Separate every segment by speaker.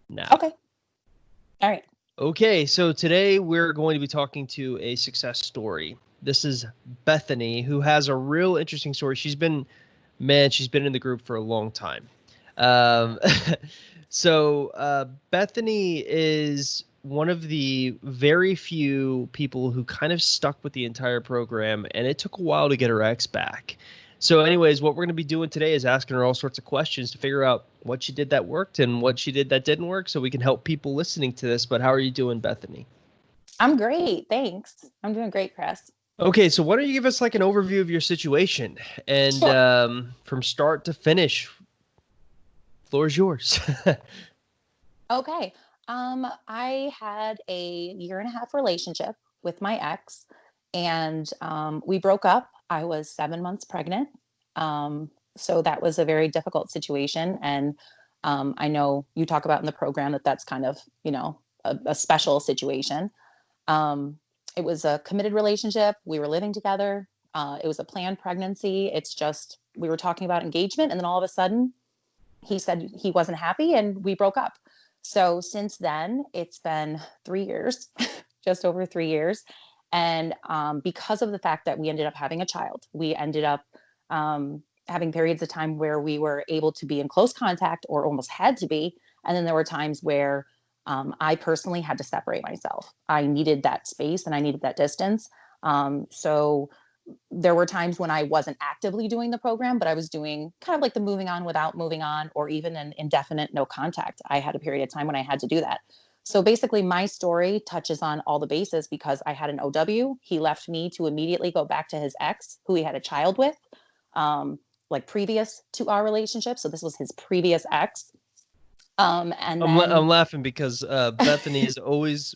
Speaker 1: now.
Speaker 2: Okay. All right.
Speaker 1: Okay, so today we're going to be talking to a success story. This is Bethany, who has a real interesting story. She's been in the group for a long time. Um, Bethany is one of the very few people who kind of stuck with the entire program, and it took a while to get her ex back. So, anyways, what we're going to be doing today is asking her all sorts of questions to figure out what she did that worked and what she did that didn't work so we can help people listening to this. But how are you doing, Bethany?
Speaker 2: I'm great. Thanks. I'm doing great, Chris.
Speaker 1: Okay, so why don't you give us like an overview of your situation and
Speaker 2: Sure.
Speaker 1: from start to finish, floor is yours.
Speaker 2: Okay. I had a year and a half relationship with my ex, and we broke up. I was 7 months pregnant. So that was a very difficult situation. And I know you talk about in the program that that's kind of, a special situation. Um, it was a committed relationship. We were living together. It was a planned pregnancy. It's just, we were talking about engagement. And then all of a sudden, he said he wasn't happy and we broke up. So since then, it's been 3 years, just over 3 years. And because of the fact that we ended up having a child, we ended up having periods of time where we were able to be in close contact or almost had to be. And then there were times where I personally had to separate myself. I needed that space and I needed that distance. So there were times when I wasn't actively doing the program, but I was doing kind of like the moving on without moving on, or even an indefinite no contact. I had a period of time when I had to do that. So basically, my story touches on all the bases because I had an OW. He left me to immediately go back to his ex, who he had a child with, like previous to our relationship. So this was his previous ex. And then,
Speaker 1: I'm laughing because Bethany is always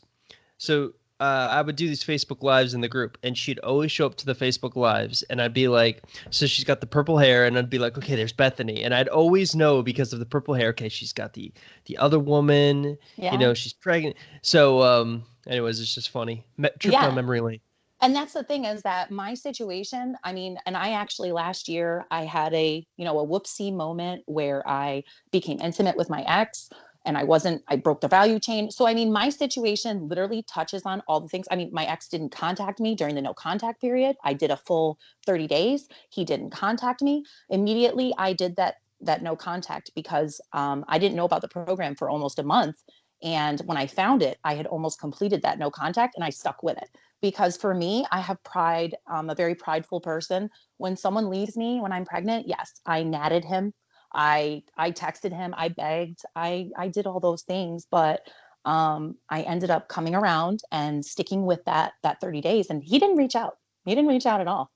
Speaker 1: so. I would do these Facebook lives in the group, and she'd always show up to the Facebook lives, and I'd be like, "So she's got the purple hair," and I'd be like, "Okay, there's Bethany," and I'd always know because of the purple hair. Okay, she's got the other woman.
Speaker 2: yeah,
Speaker 1: She's pregnant. So, anyways, it's just funny. Trip down
Speaker 2: yeah.
Speaker 1: memory lane.
Speaker 2: And that's the thing is that my situation, I mean, and I actually last year I had a whoopsie moment where I became intimate with my ex and I broke the value chain. So, I mean, my situation literally touches on all the things. I mean, my ex didn't contact me during the no contact period. I did a full 30 days. He didn't contact me. Immediately, I did that no contact because I didn't know about the program for almost a month. And when I found it, I had almost completed that no contact and I stuck with it because for me, I have pride. I'm a very prideful person. When someone leaves me when I'm pregnant, yes, I natted him. I texted him. I begged. I did all those things, but I ended up coming around and sticking with that 30 days. And he didn't reach out. He didn't reach out at all.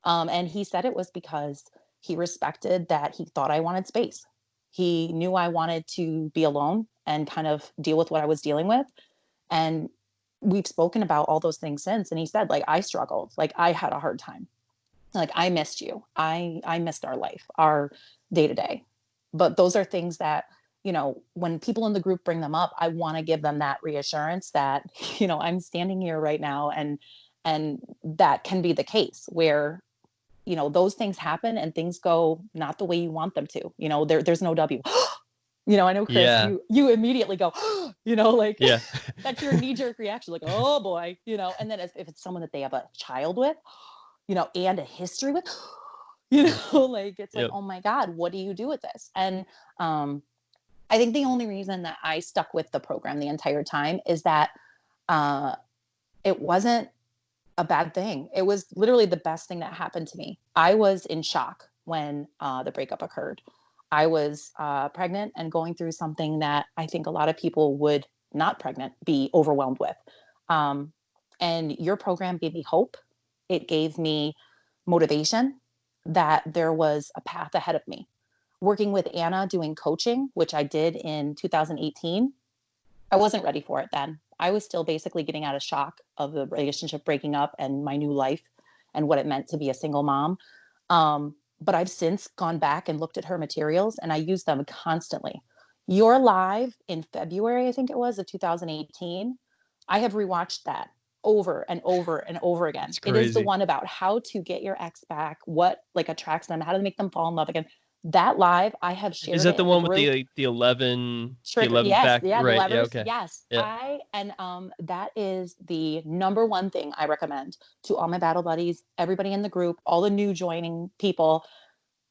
Speaker 2: And he said it was because he respected that he thought I wanted space. He knew I wanted to be alone and kind of deal with what I was dealing with. And we've spoken about all those things since. And he said, like, I struggled, like I had a hard time. Like I missed you. I missed our life, our day to day. But those are things that, when people in the group bring them up, I want to give them that reassurance that, I'm standing here right now and that can be the case where those things happen and things go not the way you want them to. There's no W. I know, Chris,
Speaker 1: Yeah,
Speaker 2: you immediately go, like
Speaker 1: yeah,
Speaker 2: that's your knee jerk reaction, like, oh boy, and then if it's someone that they have a child with, and a history with, like it's like,
Speaker 1: yep.
Speaker 2: oh my God, what do you do with this? And I think the only reason that I stuck with the program the entire time is that uh, it wasn't a bad thing. It was literally the best thing that happened to me. I was in shock when the breakup occurred. I was pregnant and going through something that I think a lot of people would not pregnant be overwhelmed with. Um, and your program gave me hope. It gave me motivation that there was a path ahead of me. Working with Anna doing coaching, which I did in 2018, I wasn't ready for it then. I was still basically getting out of shock of the relationship breaking up and my new life and what it meant to be a single mom. But I've since gone back and looked at her materials and I use them constantly. Your live in February, I think it was, of 2018, I have rewatched that over and over and over again.
Speaker 1: It's
Speaker 2: It is the
Speaker 1: crazy.
Speaker 2: one about how to get your ex back, what like attracts them, how to make them fall in love again. That live, I have
Speaker 1: Is
Speaker 2: shared
Speaker 1: that
Speaker 2: it
Speaker 1: the
Speaker 2: in the
Speaker 1: one with
Speaker 2: group.
Speaker 1: the
Speaker 2: Trigger,
Speaker 1: 11
Speaker 2: yes,
Speaker 1: fact?
Speaker 2: yeah, the
Speaker 1: Right. Yeah.
Speaker 2: levers,
Speaker 1: Okay.
Speaker 2: yes.
Speaker 1: Yeah.
Speaker 2: That is the number one thing I recommend to all my battle buddies, everybody in the group, all the new joining people.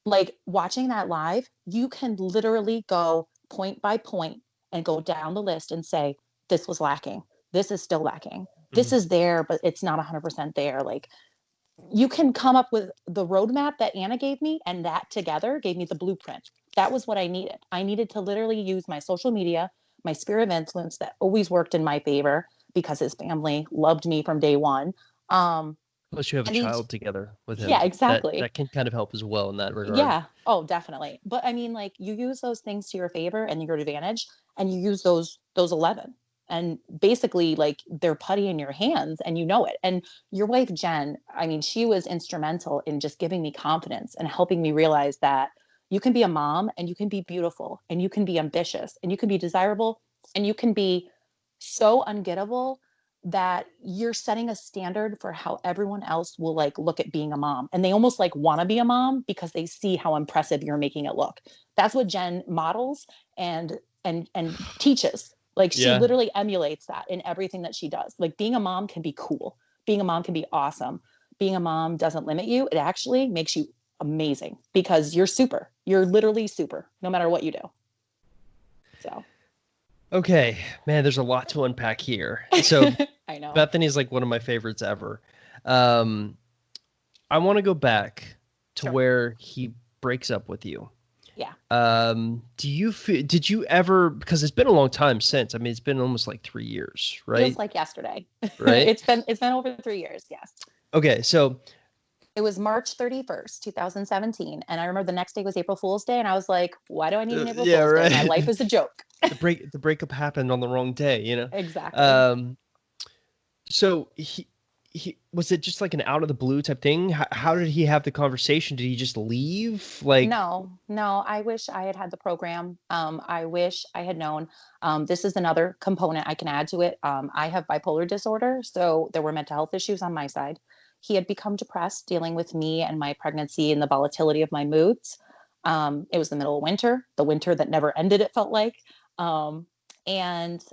Speaker 2: Like watching that live, you can literally go point by point and go down the list and say, this was lacking. This is still lacking. This
Speaker 1: Mhm.
Speaker 2: is there, but it's not 100% there. Like you can come up with the roadmap that Anna gave me, and that together gave me the blueprint. That was what I needed. I needed to literally use my social media, my sphere of influence that always worked in my favor because his family loved me from day one. Um,
Speaker 1: Plus, you have a
Speaker 2: and he,
Speaker 1: child together with
Speaker 2: yeah,
Speaker 1: him. That
Speaker 2: exactly.
Speaker 1: that can kind of help as well in that regard.
Speaker 2: Yeah. Oh, definitely. But I mean, like you use those things to your favor and your advantage, and you use those 11. And basically, like they're putty in your hands, and you know it. And your wife Jen, I mean, she was instrumental in just giving me confidence and helping me realize that you can be a mom, and you can be beautiful, and you can be ambitious, and you can be desirable, and you can be so ungettable that you're setting a standard for how everyone else will like look at being a mom, and they almost like want to be a mom because they see how impressive you're making it look. That's what Jen models and and teaches. Like she
Speaker 1: Yeah.
Speaker 2: literally emulates that in everything that she does. Like being a mom can be cool, being a mom can be awesome, being a mom doesn't limit you, it actually makes you amazing because you're literally super no matter what you do. So
Speaker 1: Okay, man, there's a lot to unpack here. So
Speaker 2: I know.
Speaker 1: Bethany's like one of my favorites ever. Um, I want to go back to
Speaker 2: Sure.
Speaker 1: where he breaks up with you.
Speaker 2: Yeah.
Speaker 1: Did you ever, because it's been a long time since, I mean, it's been almost like 3 years,
Speaker 2: Feels
Speaker 1: right?
Speaker 2: like yesterday.
Speaker 1: Right?
Speaker 2: It's been over 3 years. Yes.
Speaker 1: Okay, so
Speaker 2: It was March 31st, 2017, and I remember the next day was April Fool's Day, and I was like, "Why do I need an April
Speaker 1: yeah,
Speaker 2: Fool's Day? My
Speaker 1: right.
Speaker 2: life is a joke."
Speaker 1: The breakup happened on the wrong day, you know?
Speaker 2: Exactly.
Speaker 1: Um, so he was it just like an out of the blue type thing? How did he have the conversation? Did he just leave? Like,
Speaker 2: No, no. I wish I had had the program. I wish I had known. This is another component I can add to it. I have bipolar disorder, so there were mental health issues on my side. He had become depressed dealing with me and my pregnancy and the volatility of my moods. It was the middle of winter, the winter that never ended, it felt like. And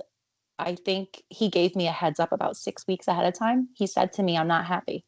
Speaker 2: I think he gave me a heads up about 6 weeks ahead of time. He said to me, "I'm not happy."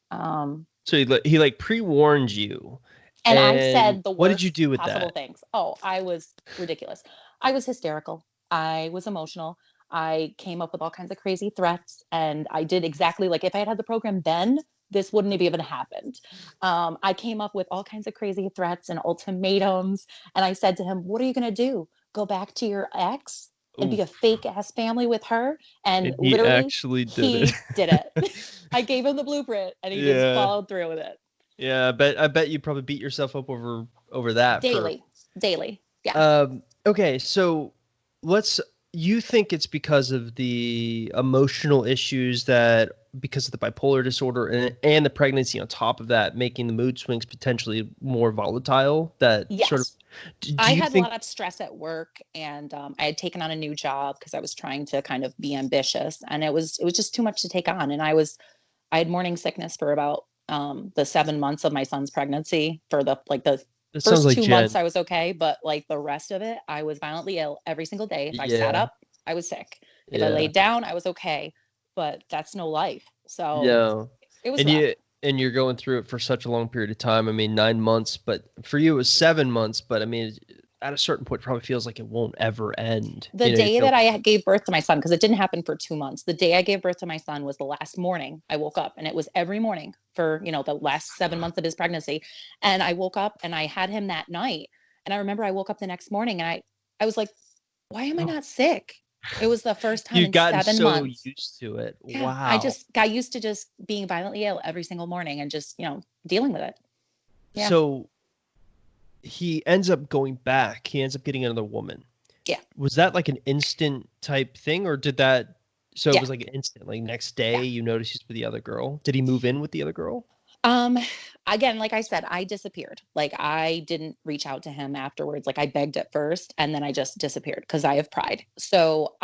Speaker 2: Um,
Speaker 1: so he like pre-warned you.
Speaker 2: And I
Speaker 1: And
Speaker 2: said the
Speaker 1: what did you
Speaker 2: worst
Speaker 1: do with
Speaker 2: possible
Speaker 1: that?
Speaker 2: things. Oh, I was ridiculous. I was hysterical. I was emotional. I came up with all kinds of crazy threats. And I did exactly like if I had had the program then, this wouldn't have even happened. I came up with all kinds of crazy threats and ultimatums. And I said to him, "What are you going to do? Go back to your ex and be a
Speaker 1: Oof.
Speaker 2: fake ass family with her?" And
Speaker 1: And he
Speaker 2: literally,
Speaker 1: actually did it.
Speaker 2: he did it. I gave him the blueprint and he just
Speaker 1: Yeah.
Speaker 2: followed through with it.
Speaker 1: Yeah, I bet you probably beat yourself up over that for
Speaker 2: Daily, daily. Yeah.
Speaker 1: okay, so let's you think it's because of the emotional issues that because of the bipolar disorder and the pregnancy on top of that making the mood swings potentially more volatile that sort of
Speaker 2: Yes.
Speaker 1: do
Speaker 2: I
Speaker 1: you
Speaker 2: had a
Speaker 1: think
Speaker 2: lot of stress at work, and I had taken on a new job because I was trying to kind of be ambitious, and it was just too much to take on. And I had morning sickness for about the 7 months of my son's pregnancy. For the
Speaker 1: this sounds
Speaker 2: first
Speaker 1: like
Speaker 2: 2 months,
Speaker 1: Jen.
Speaker 2: I was okay, but like the rest of it, I was violently ill every single day. If I sat
Speaker 1: Yeah.
Speaker 2: up, I was sick. If I
Speaker 1: Yeah.
Speaker 2: laid down, I was okay. But that's no life. So
Speaker 1: No.
Speaker 2: it was
Speaker 1: And
Speaker 2: rough.
Speaker 1: you're going through it for such a long period of time. I mean, 9 months, but for you it was 7 months. But I mean, at a certain point, it probably feels like it won't ever end.
Speaker 2: The
Speaker 1: You know, you
Speaker 2: day
Speaker 1: feel
Speaker 2: that I gave birth to my son, because it didn't happen for 2 months, the day I gave birth to my son was the last morning I woke up. And it was every morning for, the last 7 months of his pregnancy. And I woke up and I had him that night. And I remember I woke up the next morning and I was like, why am I not sick? It was the first time
Speaker 1: you've
Speaker 2: in
Speaker 1: gotten
Speaker 2: seven
Speaker 1: so
Speaker 2: months.
Speaker 1: used to it.
Speaker 2: Yeah. I
Speaker 1: Wow.
Speaker 2: just got used to just being violently ill every single morning and just, dealing with it. Yeah.
Speaker 1: So he ends up going back. He ends up getting another woman.
Speaker 2: Yeah.
Speaker 1: Was that like an instant type thing, or did that? So it
Speaker 2: Yeah.
Speaker 1: was like an instant, like next day
Speaker 2: Yeah.
Speaker 1: you noticed he's with the other girl. Did he move in with the other girl?
Speaker 2: Um, Again, like I said, I disappeared. Like I didn't reach out to him afterwards. Like I begged at first and then I just disappeared because I have pride. So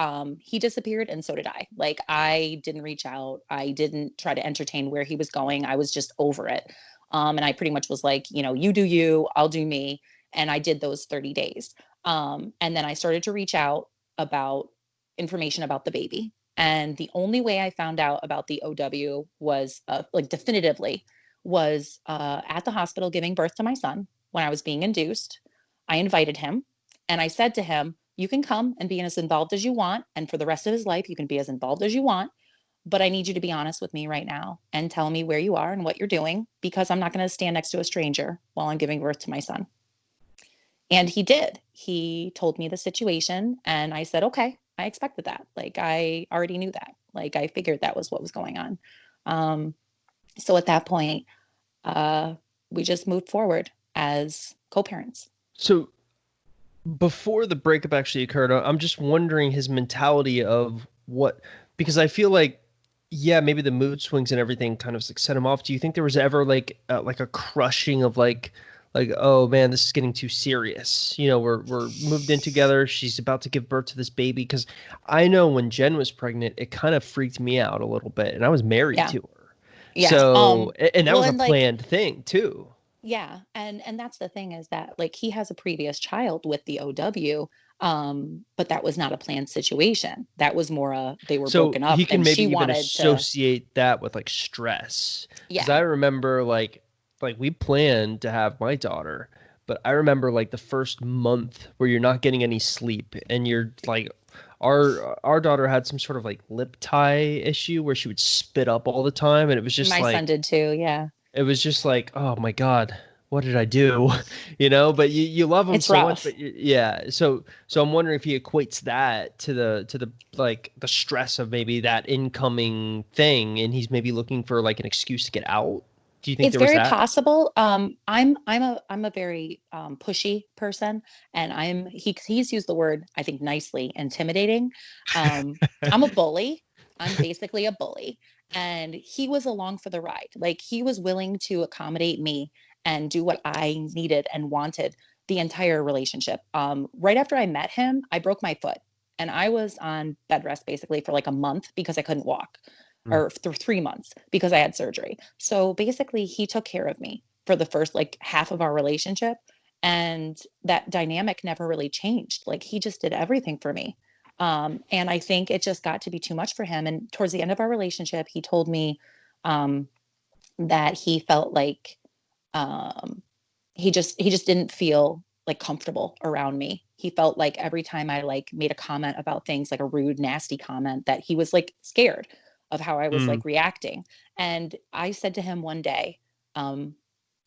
Speaker 2: he disappeared and so did I. Like I didn't reach out. I didn't try to entertain where he was going. I was just over it. And I pretty much was like, you do you, I'll do me. And I did those 30 days. And then I started to reach out about information about the baby. And the only way I found out about the OW was like definitively was at the hospital giving birth to my son when I was being induced. I invited him and I said to him, you can come and be as involved as you want. And for the rest of his life, you can be as involved as you want. But I need you to be honest with me right now and tell me where you are and what you're doing, because I'm not going to stand next to a stranger while I'm giving birth to my son. And he did. He told me the situation and I said, okay, I expected that. Like I already knew that. Like I figured that was what was going on. Um, so at that point, uh, we just moved forward as co-parents.
Speaker 1: So before the breakup actually occurred, I'm just wondering his mentality of what, because I feel like, yeah, maybe the mood swings and everything kind of like set him off. Do you think there was ever like a crushing of like, oh man, this is getting too serious? You know, we're moved in together. She's about to give birth to this baby. Because I know when Jen was pregnant, it kind of freaked me out a little bit, and I was married
Speaker 2: Yeah.
Speaker 1: to her.
Speaker 2: Yeah.
Speaker 1: So, and that
Speaker 2: Well,
Speaker 1: was a
Speaker 2: and like,
Speaker 1: planned thing too.
Speaker 2: yeah, and that's the thing is that like he has a previous child with the OW, but that was not a planned situation. That was more they were
Speaker 1: So
Speaker 2: broken
Speaker 1: he
Speaker 2: up
Speaker 1: can
Speaker 2: and
Speaker 1: maybe
Speaker 2: she
Speaker 1: even
Speaker 2: wanted to,
Speaker 1: associate that with like stress. Because I
Speaker 2: yeah,
Speaker 1: remember like we planned to have my daughter, but I remember like the first month where you're not getting any sleep and you're like our daughter had some sort of like lip tie issue where she would spit up all the time, and
Speaker 2: my son did too. Yeah.
Speaker 1: it was just like, oh my God, what did I do? You know, but you love him
Speaker 2: It's
Speaker 1: so much,
Speaker 2: rough.
Speaker 1: but yeah. So I'm wondering if he equates that to the like the stress of maybe that incoming thing, and he's maybe looking for like an excuse to get out. Do you think
Speaker 2: It's
Speaker 1: there was
Speaker 2: very
Speaker 1: that?
Speaker 2: possible. I'm a very pushy person, and he's used the word I think nicely intimidating. Um, I'm a bully. I'm basically a bully, and he was along for the ride. Like he was willing to accommodate me and do what I needed and wanted the entire relationship. Right after I met him, I broke my foot, and I was on bed rest basically for like a month because I couldn't walk,
Speaker 1: Mm,
Speaker 2: or 3 months because I had surgery. So basically, he took care of me for the first like half of our relationship. And that dynamic never really changed. Like he just did everything for me. And I think it just got to be too much for him. And towards the end of our relationship, he told me um, that he felt like um, he just didn't feel like comfortable around me. He felt like every time I like made a comment about things, like a rude, nasty comment, that he was like scared of how I was
Speaker 1: mm,
Speaker 2: like reacting. And I said to him one day, um,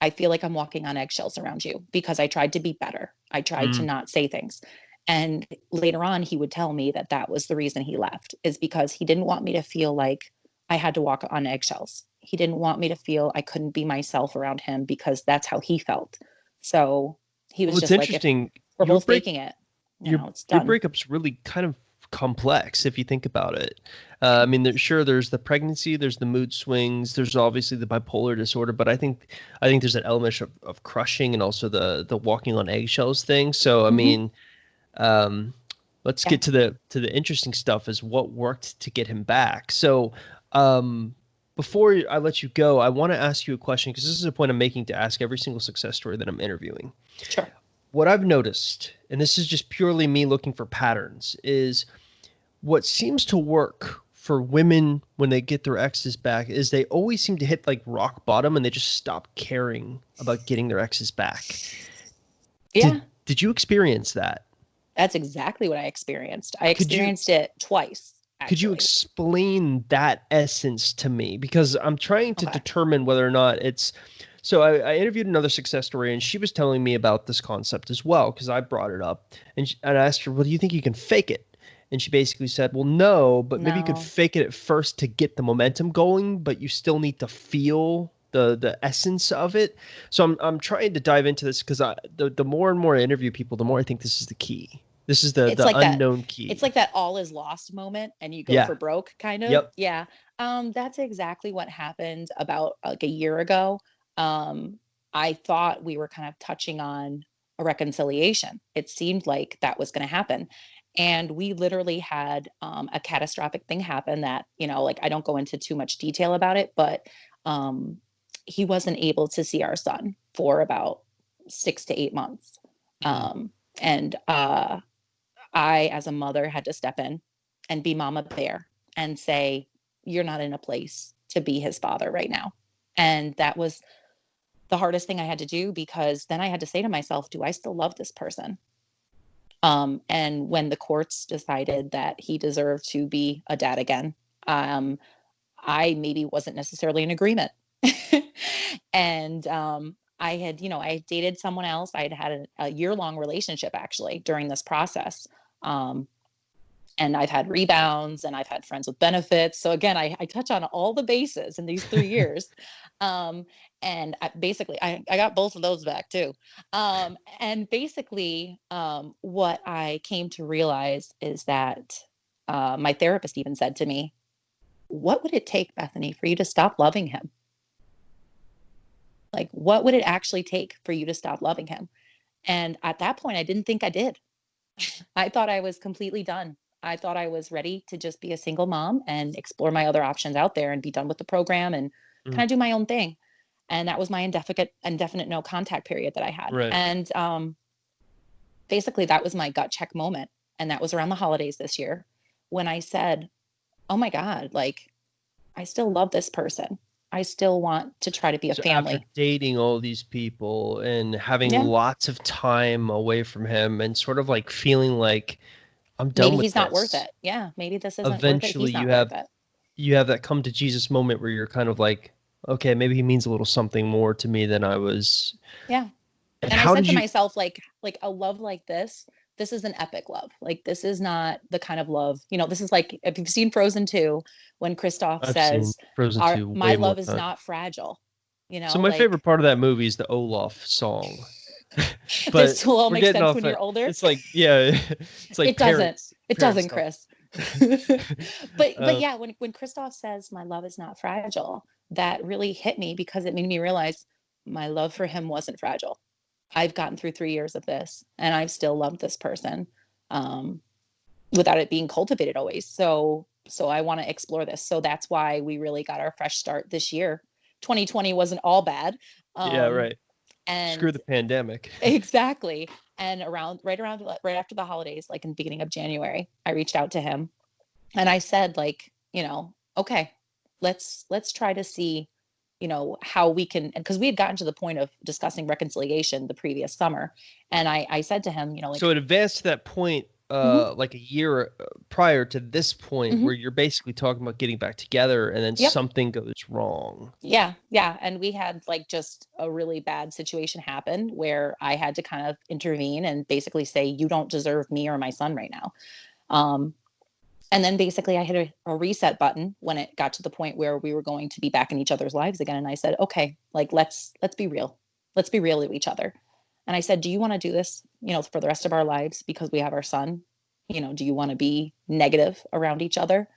Speaker 2: I feel like I'm walking on eggshells around you because I tried to be better. I tried to
Speaker 1: mm.
Speaker 2: not say things. And later on, he would tell me that that was the reason he left, is because he didn't want me to feel like I had to walk on eggshells. He didn't want me to feel I couldn't be myself around him because that's how he felt. So he
Speaker 1: Well,
Speaker 2: was
Speaker 1: it's
Speaker 2: just like, if
Speaker 1: interesting.
Speaker 2: we're both faking it,
Speaker 1: Your
Speaker 2: it's
Speaker 1: your
Speaker 2: done.
Speaker 1: breakup's really kind of complex if you think about it. I mean, there's the pregnancy, there's the mood swings, there's obviously the bipolar disorder, but I think there's an element of crushing and also the walking on eggshells thing. So I
Speaker 2: Mm-hmm.
Speaker 1: mean, um, let's
Speaker 2: Yeah,
Speaker 1: get to the interesting stuff is what worked to get him back. So um, before I let you go, I want to ask you a question because this is a point I'm making to ask every single success story that I'm interviewing.
Speaker 2: sure.
Speaker 1: What I've noticed, and this is just purely me looking for patterns, is what seems to work for women when they get their exes back is they always seem to hit like rock bottom and they just stop caring about getting their exes back.
Speaker 2: Yeah,
Speaker 1: Did you experience that?
Speaker 2: that's exactly what I experienced. I
Speaker 1: Could you
Speaker 2: experienced it twice,
Speaker 1: could you
Speaker 2: actually.
Speaker 1: explain that essence to me? Because I'm trying to
Speaker 2: Okay.
Speaker 1: determine whether or not it's so I interviewed another success story and she was telling me about this concept as well because I brought it up and I asked her, well, do you think you can fake it? And she basically said, well, no, but maybe you could
Speaker 2: No,
Speaker 1: fake it at first to get the momentum going, but you still need to feel the essence of it. So I'm trying to dive into this because the more and more I interview people, the more I think this is the key. This is
Speaker 2: it's
Speaker 1: the
Speaker 2: like that.
Speaker 1: unknown
Speaker 2: It's
Speaker 1: key.
Speaker 2: like that all is lost moment and you go
Speaker 1: Yeah.
Speaker 2: for broke kind of.
Speaker 1: Yep.
Speaker 2: Yeah. That's exactly what happened about like a year ago. Um, I thought we were kind of touching on a reconciliation. It seemed like that was going to happen. And we literally had a catastrophic thing happen that, like I don't go into too much detail about it, but um, he wasn't able to see our son for about 6 to 8 months.
Speaker 1: Mm.
Speaker 2: And I, as a mother, had to step in and be mama bear and say, you're not in a place to be his father right now. And that was the hardest thing I had to do, because then I had to say to myself, do I still love this person? And when the courts decided that he deserved to be a dad again, um, I maybe wasn't necessarily in agreement. And I had, I dated someone else. I had had a year-long relationship actually during this process. Um, and I've had rebounds and I've had friends with benefits. So again, I touch on all the bases in these 3 years. Um, and I got both of those back too. And basically, what I came to realize is that my therapist even said to me, what would it take, Bethany, for you to stop loving him? Like, what would it actually take for you to stop loving him? And at that point, I didn't think I did. I thought I was completely done. I thought I was ready to just be a single mom and explore my other options out there and be done with the program and
Speaker 1: Mm.
Speaker 2: kind of do my own thing. And that was my indefinite no contact period that I had.
Speaker 1: Right.
Speaker 2: And basically, that was my gut check moment. And that was around the holidays this year when I said, oh my God, like, I still love this person. I still want to try to be a
Speaker 1: So after
Speaker 2: family.
Speaker 1: dating all these people and having
Speaker 2: Yeah.
Speaker 1: lots of time away from him and sort of like feeling like I'm done
Speaker 2: Maybe
Speaker 1: with
Speaker 2: he's not worth
Speaker 1: this,
Speaker 2: it. Yeah. Maybe this isn't worth it.
Speaker 1: eventually
Speaker 2: He's not worth it.
Speaker 1: you have that come to Jesus moment where you're kind of like, okay, maybe he means a little something more to me than I was.
Speaker 2: Yeah.
Speaker 1: And
Speaker 2: And I
Speaker 1: how
Speaker 2: said
Speaker 1: did
Speaker 2: to
Speaker 1: you?
Speaker 2: myself, like a love like this is an epic love. Like, this is not the kind of love, this is like, if you've seen Frozen 2, when Kristoff
Speaker 1: I've seen
Speaker 2: says,
Speaker 1: Frozen
Speaker 2: our
Speaker 1: 2
Speaker 2: my
Speaker 1: way more
Speaker 2: love is
Speaker 1: times.
Speaker 2: not fragile,
Speaker 1: So my favorite
Speaker 2: like
Speaker 1: part of that movie is the Olaf song. But
Speaker 2: this will all
Speaker 1: we're
Speaker 2: make
Speaker 1: getting
Speaker 2: sense
Speaker 1: off
Speaker 2: when you're
Speaker 1: it.
Speaker 2: older.
Speaker 1: It's like, yeah, it's like
Speaker 2: It doesn't.
Speaker 1: parents
Speaker 2: It
Speaker 1: parent
Speaker 2: doesn't,
Speaker 1: stuff.
Speaker 2: Chris. But
Speaker 1: um,
Speaker 2: yeah, when Kristoff says my love is not fragile, that really hit me because it made me realize my love for him wasn't fragile. I've gotten through 3 years of this and I've still loved this person, um, without it being cultivated always. So I want to explore this. So that's why we really got our fresh start this year. 2020 wasn't all bad.
Speaker 1: yeah,
Speaker 2: Um,
Speaker 1: right. Screw
Speaker 2: and
Speaker 1: the pandemic.
Speaker 2: exactly. And right after the holidays, like in the beginning of January, I reached out to him and I said, like, okay, let's try to see, how we can, because we had gotten to the point of discussing reconciliation the previous summer. And I said to him,
Speaker 1: So
Speaker 2: like,
Speaker 1: it advanced to that point,
Speaker 2: mm-hmm,
Speaker 1: like a year prior to this point,
Speaker 2: mm-hmm,
Speaker 1: where you're basically talking about getting back together, and then
Speaker 2: yep.
Speaker 1: something goes wrong.
Speaker 2: Yeah, yeah, and we had, like, just a really bad situation happen where I had to kind of intervene and basically say, "You don't deserve me or my son right now." Um, and then basically I hit a reset button when it got to the point where we were going to be back in each other's lives again, and I said, "Okay, like, let's be real. Let's be real to each other." And I said, "Do you wanna do this, for the rest of our lives because we have our son? Do you wanna be negative around each other?"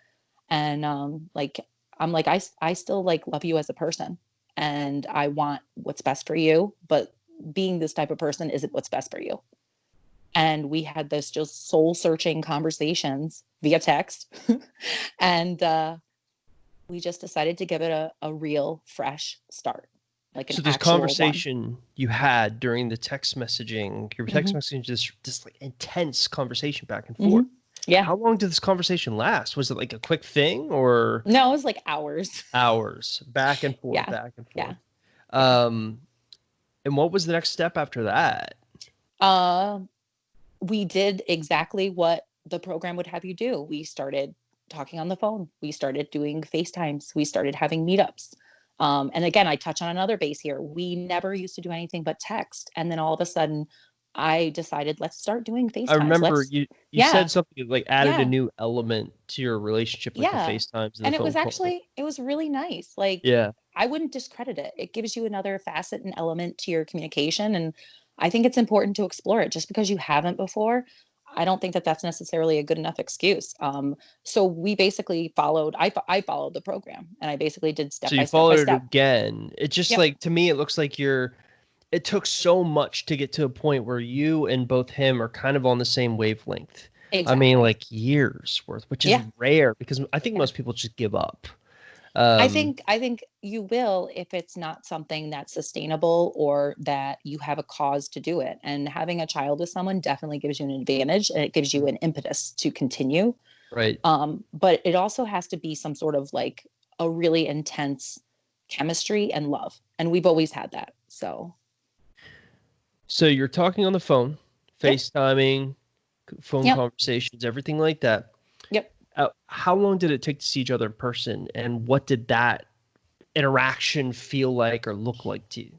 Speaker 2: And like, I'm like, I still like love you as a person and I want what's best for you, but being this type of person isn't what's best for you. And we had this just soul searching conversations via text. And we just decided to give it a real fresh start, like an
Speaker 1: So this
Speaker 2: actual one.
Speaker 1: conversation you had during the text messaging, your text
Speaker 2: Hmm.
Speaker 1: messaging, just like intense conversation back and
Speaker 2: Hmm.
Speaker 1: forth.
Speaker 2: Yeah.
Speaker 1: How long did this conversation last? Was it like a quick thing or
Speaker 2: No, it was like hours.
Speaker 1: hours? Back and forth,
Speaker 2: Yeah.
Speaker 1: back and
Speaker 2: Yeah.
Speaker 1: forth.
Speaker 2: Yeah.
Speaker 1: Um, and what was the next step after that?
Speaker 2: Uh, we did exactly what the program would have you do. We started talking on the phone. We started doing FaceTimes. We started having meetups. And again, I touch on another base here. We never used to do anything but text. And then all of a sudden, I decided, let's start doing
Speaker 1: I
Speaker 2: FaceTimes.
Speaker 1: remember
Speaker 2: Let's,
Speaker 1: you
Speaker 2: yeah,
Speaker 1: said something like added a
Speaker 2: yeah,
Speaker 1: new element to your relationship, like the
Speaker 2: yeah.
Speaker 1: FaceTimes and the
Speaker 2: And it
Speaker 1: phone
Speaker 2: was
Speaker 1: call.
Speaker 2: actually, it was really nice. Like,
Speaker 1: Yeah.
Speaker 2: I wouldn't discredit it. It gives you another facet and element to your communication. And I think it's important to explore it just because you haven't before. I don't think that that's necessarily a good enough excuse. So we basically I followed the program and I basically did
Speaker 1: So
Speaker 2: step by
Speaker 1: you
Speaker 2: step by
Speaker 1: followed it
Speaker 2: step.
Speaker 1: again. It just
Speaker 2: Yep,
Speaker 1: like to me, it looks like it took so much to get to a point where you and both him are kind of on the same wavelength. I mean,
Speaker 2: exactly.
Speaker 1: like years worth, which is
Speaker 2: Yeah,
Speaker 1: rare because I think
Speaker 2: yeah.
Speaker 1: most people just give up.
Speaker 2: I think you will if it's not something that's sustainable or that you have a cause to do it. And having a child with someone definitely gives you an advantage and it gives you an impetus to continue.
Speaker 1: Right.
Speaker 2: But it also has to be some sort of like a really intense chemistry and love. And we've always had that. So,
Speaker 1: So you're talking on the phone,
Speaker 2: yep,
Speaker 1: FaceTiming, phone
Speaker 2: yep,
Speaker 1: conversations, everything like that.
Speaker 2: yep.
Speaker 1: How long did it take to see each other in person, and what did that interaction feel like or look like to you?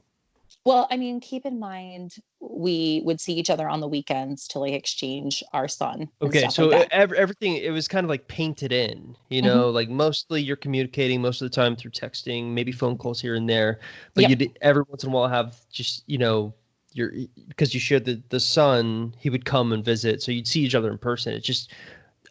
Speaker 2: Well, I mean, keep in mind, we would see each other on the weekends to like exchange our son and
Speaker 1: Okay,
Speaker 2: stuff like
Speaker 1: so
Speaker 2: that.
Speaker 1: everything it was kind of like painted in,
Speaker 2: Hmm.
Speaker 1: like mostly you're communicating most of the time through texting, maybe phone calls here and there, but
Speaker 2: Yep.
Speaker 1: every once in a while have just, your because you shared the son, he would come and visit, so you'd see each other in person. It's just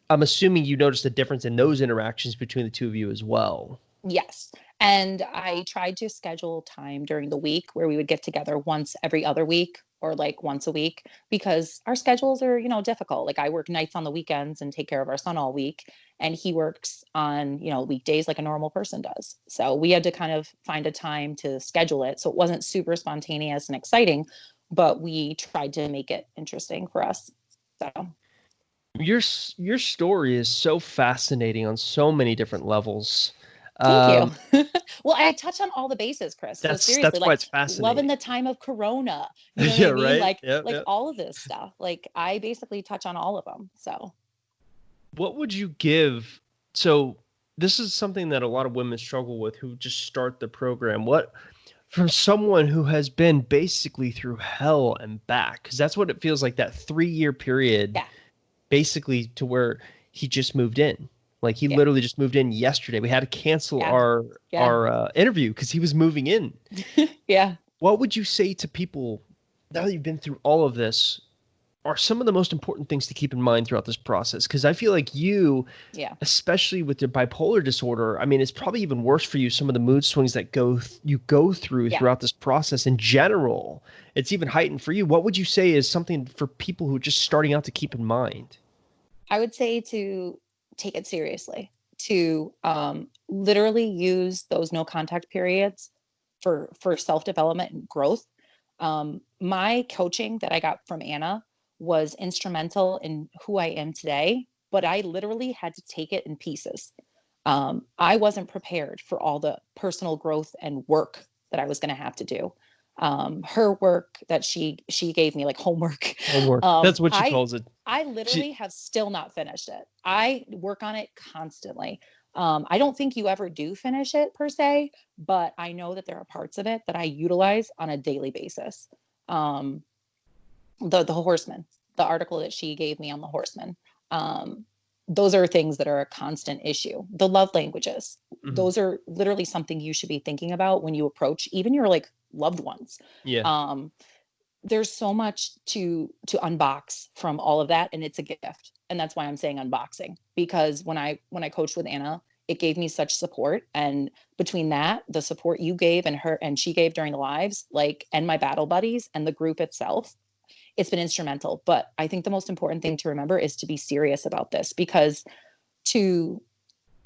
Speaker 1: I'm assuming you noticed a difference in those interactions between the two of you as well.
Speaker 2: Yes. And I tried to schedule time during the week where we would get together once every other week or like once a week because our schedules are, difficult. Like I work nights on the weekends and take care of our son all week and he works on, weekdays like a normal person does. So we had to kind of find a time to schedule it. So it wasn't super spontaneous and exciting, but we tried to make it interesting for us. So
Speaker 1: Your story is so fascinating on so many different levels.
Speaker 2: thank you.
Speaker 1: Um,
Speaker 2: Well, I touch on all the bases, Chris. So seriously,
Speaker 1: that's why
Speaker 2: like
Speaker 1: it's
Speaker 2: loving
Speaker 1: fascinating.
Speaker 2: the time of Corona, you know what
Speaker 1: Yeah,
Speaker 2: I mean?
Speaker 1: right.
Speaker 2: Like
Speaker 1: Yep,
Speaker 2: like
Speaker 1: yep.
Speaker 2: all of this stuff. Like I basically touch on all of them. So
Speaker 1: What would you give? So this is something that a lot of women struggle with who just start the program. What from someone who has been basically through hell and back, because that's what it feels like, that 3-year period,
Speaker 2: yeah,
Speaker 1: basically to where he just moved in. Like he
Speaker 2: yeah,
Speaker 1: literally just moved in yesterday. We had to cancel
Speaker 2: yeah, yeah,
Speaker 1: our interview because he was moving in.
Speaker 2: yeah,
Speaker 1: What would you say to people now that you've been through all of this? Are some of the most important things to keep in mind throughout this process? Because I feel like you,
Speaker 2: yeah,
Speaker 1: especially with the bipolar disorder, I mean, it's probably even worse for you. Some of the mood swings that you go through
Speaker 2: yeah.
Speaker 1: throughout this process in general, it's even heightened for you. What would you say is something for people who are just starting out to keep in mind?
Speaker 2: I would say to take it seriously, to literally use those no contact periods for self development and growth. My coaching that I got from Anna was instrumental in who I am today, but I literally had to take it in pieces. I wasn't prepared for all the personal growth and work that I was going to have to do. Her work that she gave me, like homework,
Speaker 1: Homework. That's what she
Speaker 2: I
Speaker 1: calls it.
Speaker 2: I
Speaker 1: She,
Speaker 2: literally have still not finished it. I work on it constantly. I don't think you ever do finish it per se, but I know that there are parts of it that I utilize on a daily basis. Um, the horseman, the article that she gave me on the horseman, um, those are things that are a constant issue. The love languages,
Speaker 1: mhm.
Speaker 2: those are literally something you should be thinking about when you approach even your like loved ones.
Speaker 1: Yeah.
Speaker 2: um, there's so much to unbox from all of that, and it's a gift. And that's why I'm saying unboxing, because when I coached with Anna, it gave me such support. And between that, the support you gave and her and she gave during the lives, like, and my battle buddies and the group itself, it's been instrumental. But I think the most important thing to remember is to be serious about this, because to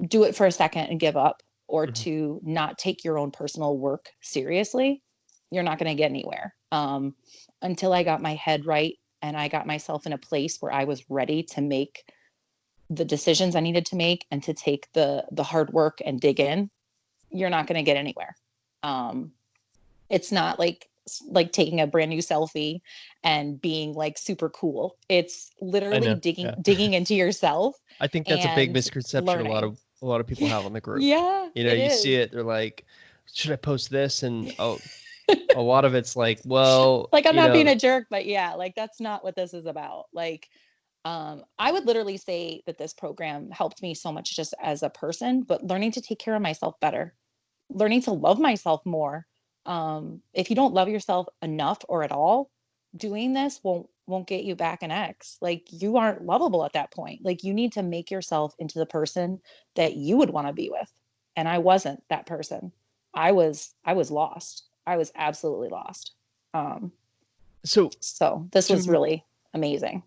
Speaker 2: do it for a second and give up, or
Speaker 1: Mhm.
Speaker 2: to not take your own personal work seriously, you're not going to get anywhere. Until I got my head right and I got myself in a place where I was ready to make the decisions I needed to make and to take the hard work and dig in, you're not going to get anywhere. Um, it's not like taking a brand new selfie and being like super cool. It's
Speaker 1: I
Speaker 2: literally
Speaker 1: know.
Speaker 2: digging
Speaker 1: Yeah.
Speaker 2: digging into yourself
Speaker 1: I think that's a big
Speaker 2: and
Speaker 1: misconception
Speaker 2: learning.
Speaker 1: a lot of people have on the group.
Speaker 2: Yeah, it
Speaker 1: You see
Speaker 2: is.
Speaker 1: it, they're like, should I post this? And oh, a lot of it's like, well,
Speaker 2: Like I'm not being a jerk, but yeah, like that's not what this is about. Like I would literally say that this program helped me so much just as a person, but learning to take care of myself better, learning to love myself more. If you don't love yourself enough or at all, doing this won't get you back an ex. Like you aren't lovable at that point. Like you need to make yourself into the person that you would want to be with. And I wasn't that person. I was lost. I was absolutely lost. Um,
Speaker 1: so
Speaker 2: so this was
Speaker 1: to
Speaker 2: really amazing.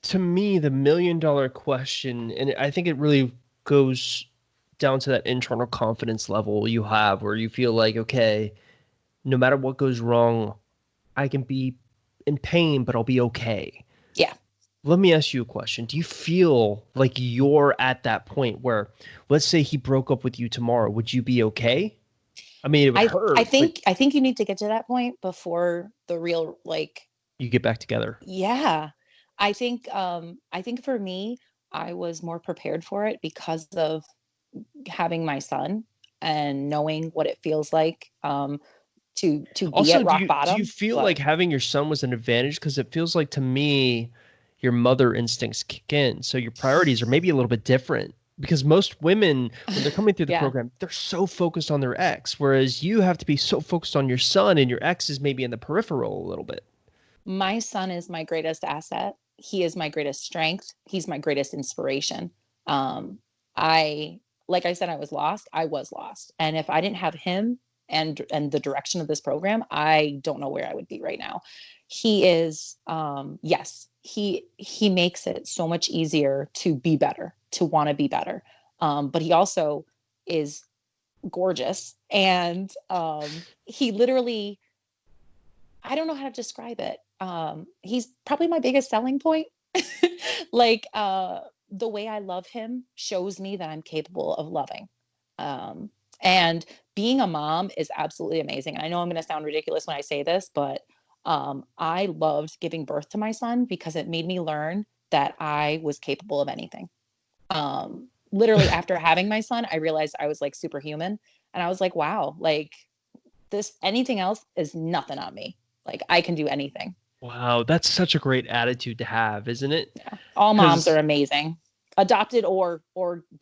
Speaker 1: to me, the $1 million question, and I think it really goes down to that internal confidence level you have where you feel like, okay, no matter what goes wrong, I can be in pain, but I'll be okay.
Speaker 2: Yeah.
Speaker 1: Let me ask you a question. Do you feel like you're at that point where, let's say he broke up with you tomorrow, would you be okay? I mean, it would
Speaker 2: I
Speaker 1: hurt, but
Speaker 2: think I think you need to get to that point before the real like
Speaker 1: you get back together.
Speaker 2: yeah. I think for me, I was more prepared for it because of having my son and knowing what it feels like to be
Speaker 1: Also,
Speaker 2: at
Speaker 1: do
Speaker 2: rock
Speaker 1: you
Speaker 2: bottom.
Speaker 1: feel like
Speaker 2: But
Speaker 1: having your son was an advantage? Because it feels like to me, your mother instincts kick in, so your priorities are maybe a little bit different. Because most women, when they're coming through the
Speaker 2: yeah,
Speaker 1: program, they're so focused on their ex, whereas you have to be so focused on your son, and your ex is maybe in the peripheral a little bit.
Speaker 2: my son is my greatest asset. He is my greatest strength. He's my greatest inspiration. Um, I like I said, I was lost. I was lost, and if I didn't have him and the direction of this program, I don't know where I would be right now. He is, yes, he makes it so much easier to be better, to want to be better. But he also is gorgeous, and he literally I don't know how to describe it. He's probably my biggest selling point. like the way I love him shows me that I'm capable of loving. Um, and being a mom is absolutely amazing. I know I'm going to sound ridiculous when I say this, but I loved giving birth to my son because it made me learn that I was capable of anything. Literally after having my son, I realized I was like superhuman, and I was like, wow, like this anything else is nothing on me. Like I can do anything.
Speaker 1: Wow, that's such a great attitude to have, isn't it?
Speaker 2: Yeah. All moms are
Speaker 1: Because
Speaker 2: amazing. Adopted or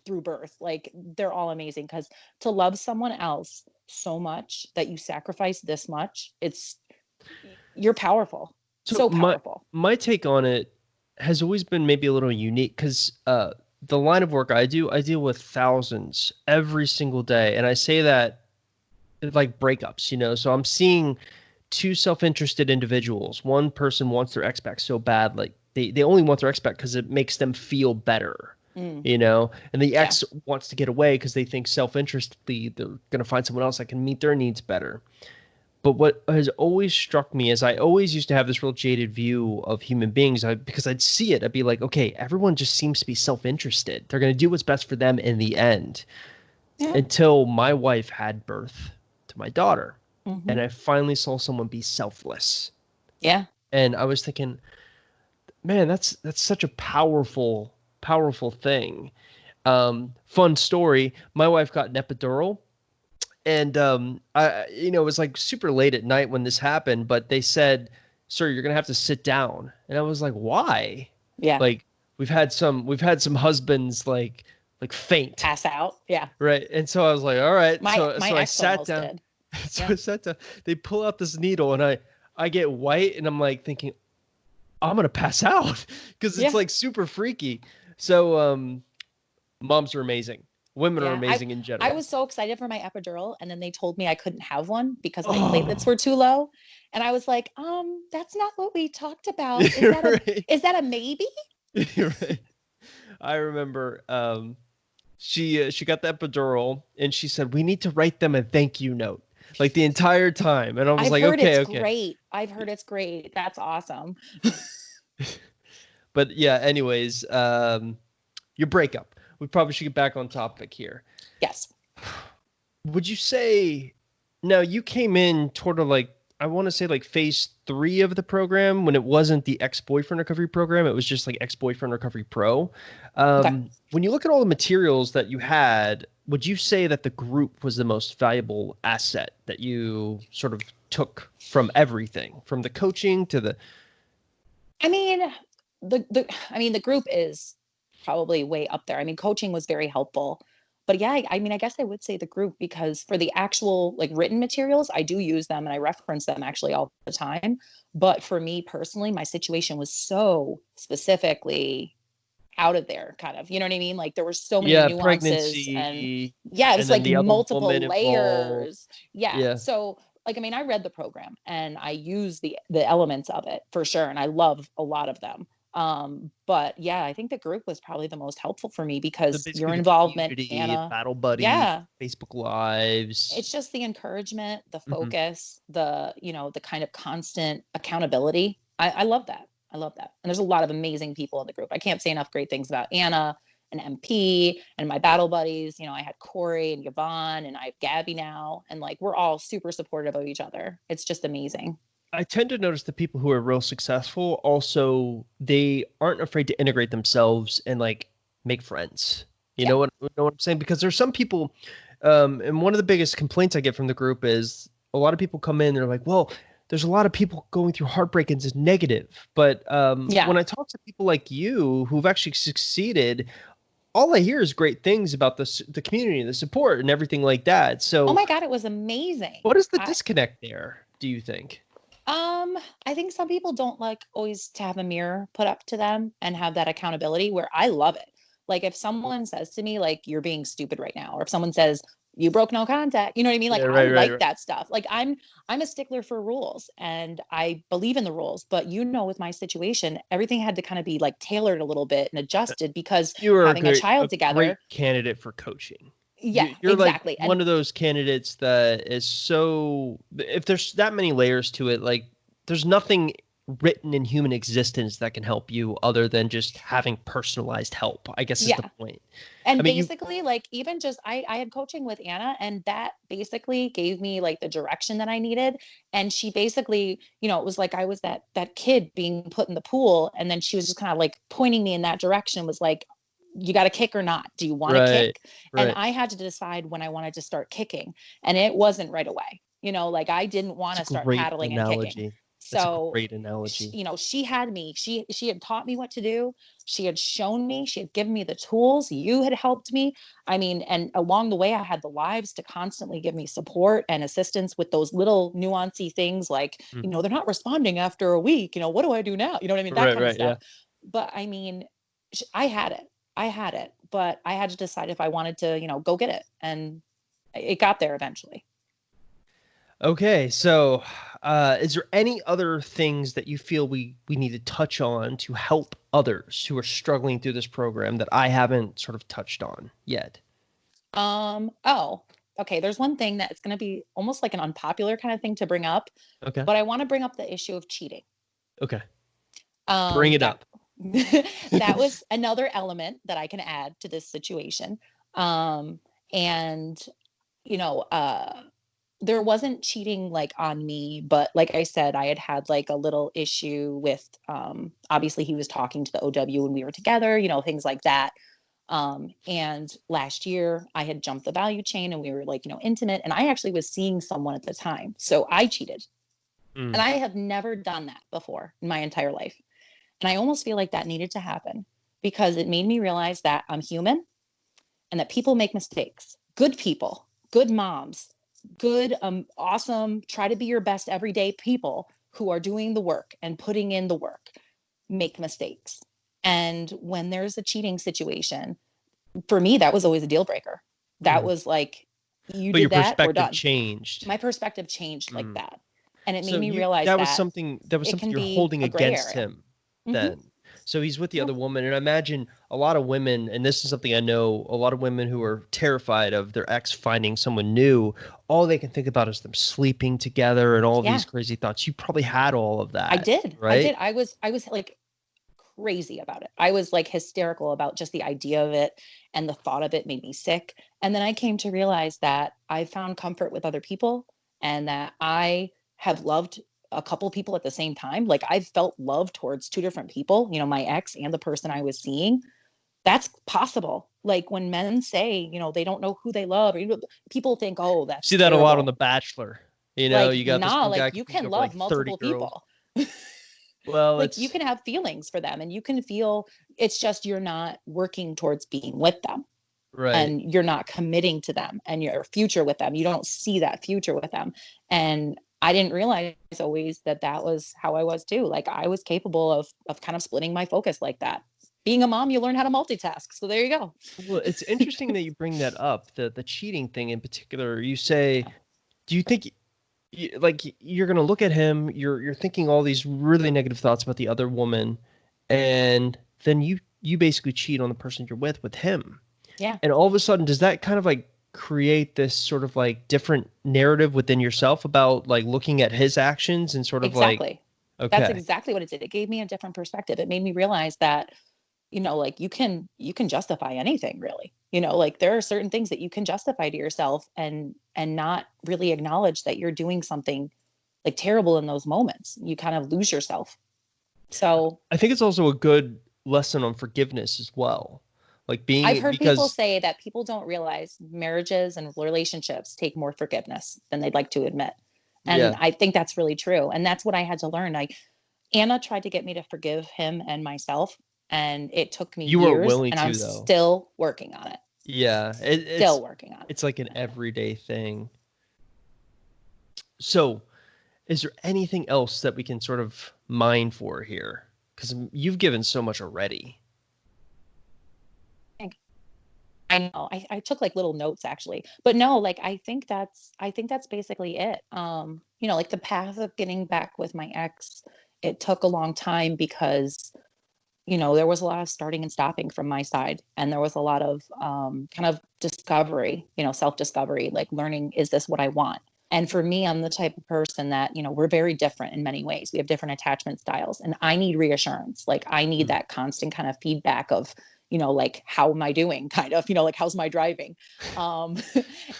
Speaker 2: through birth. Like they're all amazing cuz to love someone else so much that you sacrifice this much, it's you're powerful.
Speaker 1: so
Speaker 2: So
Speaker 1: my
Speaker 2: powerful.
Speaker 1: my take on it has always been maybe a little unique because the line of work I do, I deal with thousands every single day, and I say that like breakups, you know. So I'm seeing two self-interested individuals. One person wants their ex back so bad, like they only want their ex back because it makes them feel better,
Speaker 2: Mm,
Speaker 1: you know. And the
Speaker 2: yeah.
Speaker 1: ex wants to get away because they think self-interestedly they're gonna find someone else that can meet their needs better. But what has always struck me is I always used to have this real jaded view of human beings because I'd see it. I'd be like, okay, everyone just seems to be self interested. They're going to do what's best for them in the end.
Speaker 2: Yeah.
Speaker 1: Until my wife had birth to my daughter. And
Speaker 2: Hmm.
Speaker 1: I finally saw someone be selfless.
Speaker 2: Yeah.
Speaker 1: And I was thinking, man, that's such a powerful thing. Fun story. My wife got an epidural, and I it was like super late at night when this happened, but they said, "Sir, you're gonna have to sit down." And I was like, "Why?"
Speaker 2: Yeah.
Speaker 1: Like we've had some husbands like faint,
Speaker 2: Pass out. Yeah.
Speaker 1: right? And so I was like, "All right."
Speaker 2: My
Speaker 1: So
Speaker 2: my
Speaker 1: I
Speaker 2: ex
Speaker 1: sat
Speaker 2: almost
Speaker 1: down.
Speaker 2: did.
Speaker 1: So
Speaker 2: Yeah.
Speaker 1: I sat down. They pull out this needle, and I get white, and I'm like thinking, I'm gonna pass out because it's
Speaker 2: Yeah.
Speaker 1: like super freaky. So moms are amazing. Women are
Speaker 2: Yeah,
Speaker 1: amazing in
Speaker 2: I
Speaker 1: general.
Speaker 2: was so excited for my epidural, and then they told me I couldn't have one because my platelets
Speaker 1: Oh,
Speaker 2: were too low, and I was like, that's not what we talked about.
Speaker 1: you're right.
Speaker 2: Is that a maybe?"
Speaker 1: You're right. I remember she got that epidural and she said we need to write them a thank you note like the entire time, and I was
Speaker 2: I've
Speaker 1: like,
Speaker 2: heard
Speaker 1: okay,
Speaker 2: it's
Speaker 1: okay.
Speaker 2: great. I've heard it's great. That's awesome.
Speaker 1: But yeah, anyways, your breakup. We probably should get back on topic here.
Speaker 2: Yes.
Speaker 1: Would you say now you came in toward like I want to say like phase 3 of the program when it wasn't the ex-boyfriend recovery program, it was just like ex-boyfriend recovery pro.
Speaker 2: Okay.
Speaker 1: When you look at all the materials that you had, would you say that the group was the most valuable asset that you sort of took from everything, from the coaching to the
Speaker 2: I mean, the group is probably way up there. I mean, coaching was very helpful. But yeah, I mean, I guess I would say the group because for the actual like written materials, I do use them and I reference them actually all the time. But for me personally, my situation was so specifically out of there, kind of. You know what I mean? Like there were so many
Speaker 1: yeah,
Speaker 2: nuances and
Speaker 1: pregnancy
Speaker 2: yeah, it
Speaker 1: and
Speaker 2: was
Speaker 1: then
Speaker 2: like
Speaker 1: the other woman
Speaker 2: multiple
Speaker 1: involved.
Speaker 2: layers. Yeah.
Speaker 1: Yeah.
Speaker 2: So like I mean, I read the program and I use the elements of it for sure and I love a lot of them. But yeah, I think the group was probably the most helpful for me
Speaker 1: So
Speaker 2: because your
Speaker 1: basically the
Speaker 2: involvement,
Speaker 1: community,
Speaker 2: Anna,
Speaker 1: battle buddy,
Speaker 2: yeah,
Speaker 1: Facebook lives.
Speaker 2: it's just the encouragement, the
Speaker 1: Hmm.
Speaker 2: focus, the kind of constant accountability. I love that. I love that. And there's a lot of amazing people in the group. I can't say enough great things about Anna and MP and my battle buddies. I had Corey and Yvonne, and I have Gabby now. And like, we're all super supportive of each other. It's just amazing.
Speaker 1: I tend to notice the people who are real successful also they aren't afraid to integrate themselves and like make friends.
Speaker 2: Yeah.
Speaker 1: You know what I'm saying? Because there's some people, and one of the biggest complaints I get from the group is a lot of people come in, they're like, well, there's a lot of people going through heartbreak and it's negative. But
Speaker 2: Yeah.
Speaker 1: when I talk to people like you who've actually succeeded, all I hear is great things about the community, the support, and everything like that.
Speaker 2: Oh
Speaker 1: So,
Speaker 2: my God, it was amazing.
Speaker 1: what is the
Speaker 2: I,
Speaker 1: disconnect there? Do you think?
Speaker 2: Um, I think some people don't like always to have a mirror put up to them and have that accountability where I love it. Like if someone says to me like you're being stupid right now, or if someone says you broke no contact, you know what I mean?
Speaker 1: Yeah,
Speaker 2: Like I
Speaker 1: right, right,
Speaker 2: like
Speaker 1: right.
Speaker 2: that stuff. Like I'm a stickler for rules and I believe in the rules, but with my situation, everything had to kind of be like tailored a little bit and adjusted because
Speaker 1: You are
Speaker 2: having a child
Speaker 1: a great
Speaker 2: together,
Speaker 1: candidate for coaching.
Speaker 2: yeah,
Speaker 1: You're like
Speaker 2: exactly.
Speaker 1: one
Speaker 2: And
Speaker 1: of those candidates that is so, if there's that many layers to it, like there's nothing written in human existence that can help you other than just having personalized help, I guess is the
Speaker 2: yeah,
Speaker 1: point. I
Speaker 2: and
Speaker 1: mean, you,
Speaker 2: basically like even just I had coaching with Anna and that basically gave me like the direction that I needed, and she basically it was like I was that kid being put in the pool, and then she was just kind of like pointing me in that direction, was like, you got to kick or not, do you want to
Speaker 1: right,
Speaker 2: kick? And
Speaker 1: right.
Speaker 2: I had to decide when I wanted to start kicking, and it wasn't right away, like I didn't want
Speaker 1: It's a
Speaker 2: to start
Speaker 1: great
Speaker 2: paddling and kicking.
Speaker 1: analogy. It's a
Speaker 2: So
Speaker 1: great analogy.
Speaker 2: she had me, she had taught me what to do, she had shown me, she had given me the tools, you had helped me. I mean, and along the way I had the lives to constantly give me support and assistance with those little nuancy things like,
Speaker 1: Mm.
Speaker 2: they're not responding after a week, what do I do now, what I mean, that
Speaker 1: Right,
Speaker 2: kind of
Speaker 1: right,
Speaker 2: stuff.
Speaker 1: yeah.
Speaker 2: But I mean, I had it, but I had to decide if I wanted to go get it, and it got there eventually.
Speaker 1: Okay, so is there any other things that you feel we need to touch on to help others who are struggling through this program that I haven't sort of touched on yet?
Speaker 2: Oh, okay, there's one thing that's going to be almost like an unpopular kind of thing to bring up,
Speaker 1: Okay.
Speaker 2: but I want to bring up the issue of cheating.
Speaker 1: Okay. Bring it
Speaker 2: That
Speaker 1: up.
Speaker 2: that was another element that I can add to this situation. And you know, uh there wasn't cheating like on me, but like I said, I had like a little issue with obviously he was talking to the OW when we were together, things like that. And last year I had jumped the value chain and we were like, intimate, and I actually was seeing someone at the time. So I cheated. And
Speaker 1: Mm.
Speaker 2: I have never done that before in my entire life. And I almost feel like that needed to happen because it made me realize that I'm human and that people make mistakes. Good people, good moms, good, awesome, try to be your best everyday people who are doing the work and putting in the work make mistakes. And when there's a cheating situation, for me, that was always a deal breaker. That
Speaker 1: Mm.
Speaker 2: was like, you
Speaker 1: But your
Speaker 2: did that, we're
Speaker 1: perspective
Speaker 2: done.
Speaker 1: changed.
Speaker 2: My perspective changed like
Speaker 1: Mm.
Speaker 2: that. And it made
Speaker 1: So
Speaker 2: me
Speaker 1: you
Speaker 2: realize that
Speaker 1: that was
Speaker 2: it
Speaker 1: something
Speaker 2: can
Speaker 1: you're
Speaker 2: be
Speaker 1: holding
Speaker 2: a gray
Speaker 1: against
Speaker 2: area.
Speaker 1: him
Speaker 2: Mm-hmm.
Speaker 1: then. So he's with the
Speaker 2: Yeah.
Speaker 1: other woman, and I imagine a lot of women, and this is something I know, a lot of women who are terrified of their ex finding someone new, all they can think about is them sleeping together and all of
Speaker 2: Yeah.
Speaker 1: these crazy thoughts. You probably had all of
Speaker 2: I
Speaker 1: that,
Speaker 2: did. I
Speaker 1: right?
Speaker 2: did. I was like crazy about it. I was like hysterical about just the idea of it, and the thought of it made me sick. And then I came to realize that I found comfort with other people and that I have loved a couple people at the same time. Like I felt love towards two different people, my ex and the person I was seeing. That's possible. Like when men say, they don't know who they love, or people think, "Oh, that's
Speaker 1: See that a lot on
Speaker 2: terrible."
Speaker 1: The Bachelor.
Speaker 2: Like,
Speaker 1: You got this
Speaker 2: nah,
Speaker 1: one
Speaker 2: like
Speaker 1: guy
Speaker 2: you
Speaker 1: keeping
Speaker 2: can
Speaker 1: up like
Speaker 2: love
Speaker 1: 30
Speaker 2: multiple
Speaker 1: girls.
Speaker 2: people.
Speaker 1: Well,
Speaker 2: Like you
Speaker 1: it's
Speaker 2: can have feelings for them and you can feel, it's just you're not working towards being with them,
Speaker 1: right.
Speaker 2: and you're not committing to them and your future with them. You don't see that future with them. And I didn't realize always that that was how I was too. Like I was capable of kind of splitting my focus like that. Being a mom, you learn how to multitask. So there you go.
Speaker 1: Well, it's interesting that you bring that up, the cheating thing in particular. You say, do you think like you're gonna look at him, you're thinking all these really negative thoughts about the other woman, and then you basically cheat on the person you're with him.
Speaker 2: Yeah,
Speaker 1: And all of a sudden, does that kind of like create this sort of like different narrative within yourself about like looking at his actions and sort of like,
Speaker 2: exactly. That's
Speaker 1: okay,
Speaker 2: exactly what it did. It gave me a different perspective. It made me realize that, like you can justify anything really. Like there are certain things that you can justify to yourself and not really acknowledge that you're doing something like terrible in those moments. You kind of lose yourself. So
Speaker 1: I think it's also a good lesson on forgiveness as well. Like
Speaker 2: I've
Speaker 1: being,
Speaker 2: heard people
Speaker 1: because
Speaker 2: say that people don't realize marriages and relationships take more forgiveness than they'd like to admit. And
Speaker 1: yeah,
Speaker 2: I think that's really true. And that's what I had to learn. Anna tried to get me to forgive him and myself, and it took me
Speaker 1: you weren't
Speaker 2: years,
Speaker 1: willing
Speaker 2: and I'm
Speaker 1: to though.
Speaker 2: still working on it.
Speaker 1: Yeah,
Speaker 2: Still working on
Speaker 1: it's like an
Speaker 2: it.
Speaker 1: everyday thing. So, is there anything else that we can sort of mine for here? Because you've given so much already.
Speaker 2: I know. I took like little notes actually. But no, like I think that's basically it. Like the path of getting back with my ex, it took a long time because there was a lot of starting and stopping from my side. And there was a lot of kind of discovery, self discovery, like learning, is this what I want? And for me, I'm the type of person that, we're very different in many ways. We have different attachment styles, and I need reassurance. Like, I need
Speaker 1: Mm.
Speaker 2: that constant kind of feedback of, like, how am I doing? Kind of, like, how's my driving? Um,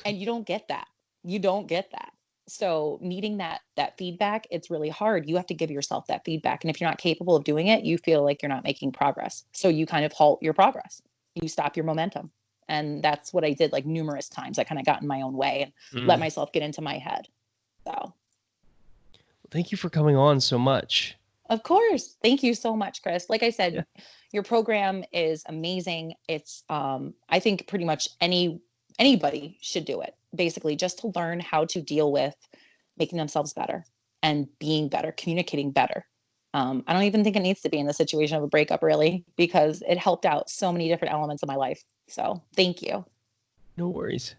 Speaker 2: and you don't get that. You don't get that. So needing that feedback, it's really hard. You have to give yourself that feedback, and if you're not capable of doing it, you feel like you're not making progress, so you kind of halt your progress. You stop your momentum. And that's what I did like numerous times. I kind of got in my own way and let
Speaker 1: Mm.
Speaker 2: myself get into my head. So
Speaker 1: Thank you for coming on so much.
Speaker 2: of course, thank you so much, Chris. Like I
Speaker 1: Yeah.
Speaker 2: said, your program is amazing. It's I think pretty much anybody should do it, basically, just to learn how to deal with making themselves better and being better, communicating better. I don't even think it needs to be in the situation of a breakup, really, because it helped out so many different elements of my life. So thank you.
Speaker 1: No worries.